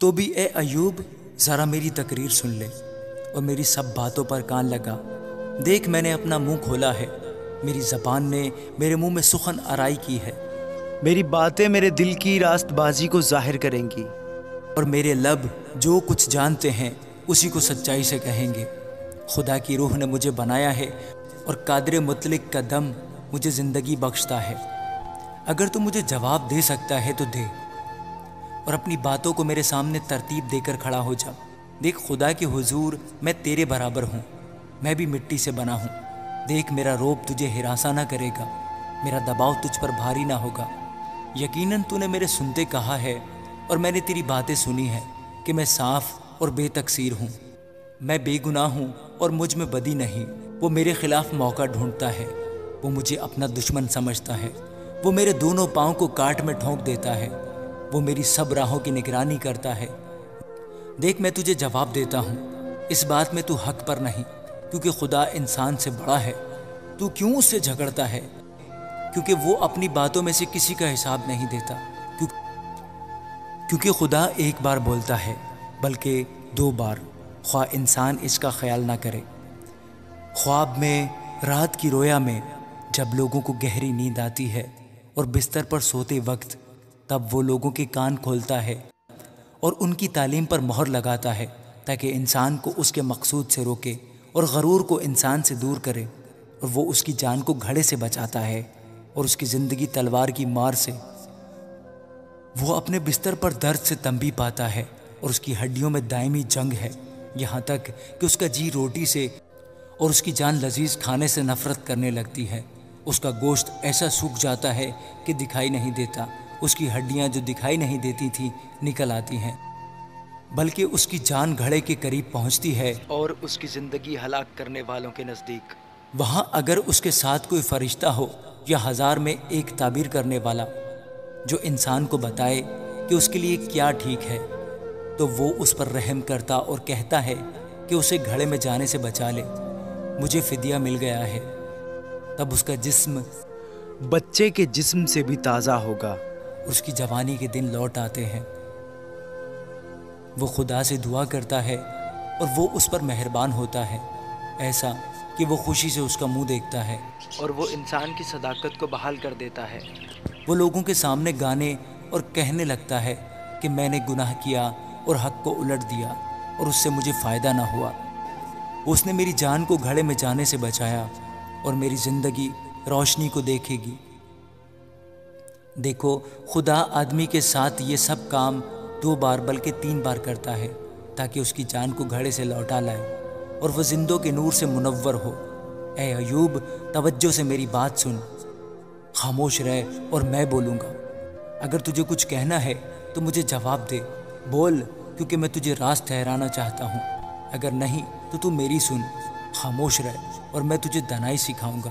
تو بھی اے ایوب ذرا میری تقریر سن لے اور میری سب باتوں پر کان لگا۔ دیکھ میں نے اپنا منہ کھولا ہے، میری زبان نے میرے منہ میں سخن آرائی کی ہے، میری باتیں میرے دل کی راست بازی کو ظاہر کریں گی، اور میرے لب جو کچھ جانتے ہیں اسی کو سچائی سے کہیں گے۔ خدا کی روح نے مجھے بنایا ہے اور قادر مطلق کا دم مجھے زندگی بخشتا ہے۔ اگر تو مجھے جواب دے سکتا ہے تو دے، اور اپنی باتوں کو میرے سامنے ترتیب دے کر کھڑا ہو جا۔ دیکھ خدا کے حضور میں تیرے برابر ہوں، میں بھی مٹی سے بنا ہوں۔ دیکھ میرا روب تجھے ہراساں نہ کرے گا، میرا دباؤ تجھ پر بھاری نہ ہوگا۔ یقیناً تو نے میرے سنتے کہا ہے اور میں نے تیری باتیں سنی ہے کہ میں صاف اور بے تقصیر ہوں، میں بے گناہ ہوں اور مجھ میں بدی نہیں۔ وہ میرے خلاف موقع ڈھونڈتا ہے، وہ مجھے اپنا دشمن سمجھتا ہے، وہ میرے دونوں پاؤں کو کاٹ میں ٹھونک دیتا ہے، وہ میری سب راہوں کی نگرانی کرتا ہے۔ دیکھ میں تجھے جواب دیتا ہوں، اس بات میں تو حق پر نہیں، کیونکہ خدا انسان سے بڑا ہے۔ تو کیوں اس سے جھگڑتا ہے؟ کیونکہ وہ اپنی باتوں میں سے کسی کا حساب نہیں دیتا۔ کیونکہ خدا ایک بار بولتا ہے بلکہ دو بار، خواہ انسان اس کا خیال نہ کرے۔ خواب میں، رات کی رویا میں، جب لوگوں کو گہری نیند آتی ہے اور بستر پر سوتے وقت، تب وہ لوگوں کے کان کھولتا ہے اور ان کی تعلیم پر مہر لگاتا ہے، تاکہ انسان کو اس کے مقصود سے روکے اور غرور کو انسان سے دور کرے، اور وہ اس کی جان کو گھڑے سے بچاتا ہے اور اس کی زندگی تلوار کی مار سے۔ وہ اپنے بستر پر درد سے تنبیہ پاتا ہے اور اس کی ہڈیوں میں دائمی جنگ ہے، یہاں تک کہ اس کا جی روٹی سے اور اس کی جان لذیذ کھانے سے نفرت کرنے لگتی ہے۔ اس کا گوشت ایسا سوکھ جاتا ہے کہ دکھائی نہیں دیتا، اس کی ہڈیاں جو دکھائی نہیں دیتی تھیں نکل آتی ہیں، بلکہ اس کی جان گھڑے کے قریب پہنچتی ہے اور اس کی زندگی ہلاک کرنے والوں کے نزدیک۔ وہاں اگر اس کے ساتھ کوئی فرشتہ ہو یا ہزار میں ایک تعبیر کرنے والا جو انسان کو بتائے کہ اس کے لیے کیا ٹھیک ہے، تو وہ اس پر رحم کرتا اور کہتا ہے کہ اسے گھڑے میں جانے سے بچا لے، مجھے فدیہ مل گیا ہے، تب اس کا جسم بچے کے جسم سے بھی تازہ ہوگا، اس کی جوانی کے دن لوٹ آتے ہیں۔ وہ خدا سے دعا کرتا ہے اور وہ اس پر مہربان ہوتا ہے، ایسا کہ وہ خوشی سے اس کا منہ دیکھتا ہے، اور وہ انسان کی صداقت کو بحال کر دیتا ہے۔ وہ لوگوں کے سامنے گانے اور کہنے لگتا ہے کہ میں نے گناہ کیا اور حق کو الٹ دیا اور اس سے مجھے فائدہ نہ ہوا۔ اس نے میری جان کو گھڑے میں جانے سے بچایا اور میری زندگی روشنی کو دیکھے گی۔ دیکھو خدا آدمی کے ساتھ یہ سب کام 2 بار بلکہ 3 بار کرتا ہے، تاکہ اس کی جان کو گھڑے سے لوٹا لائے اور وہ زندوں کے نور سے منور ہو۔ اے ایوب توجہ سے میری بات سن، خاموش رہ اور میں بولوں گا۔ اگر تجھے کچھ کہنا ہے تو مجھے جواب دے، بول، کیونکہ میں تجھے راست ٹھہرانا چاہتا ہوں۔ اگر نہیں تو میری سن، خاموش رہ اور میں تجھے دانائی سکھاؤں گا۔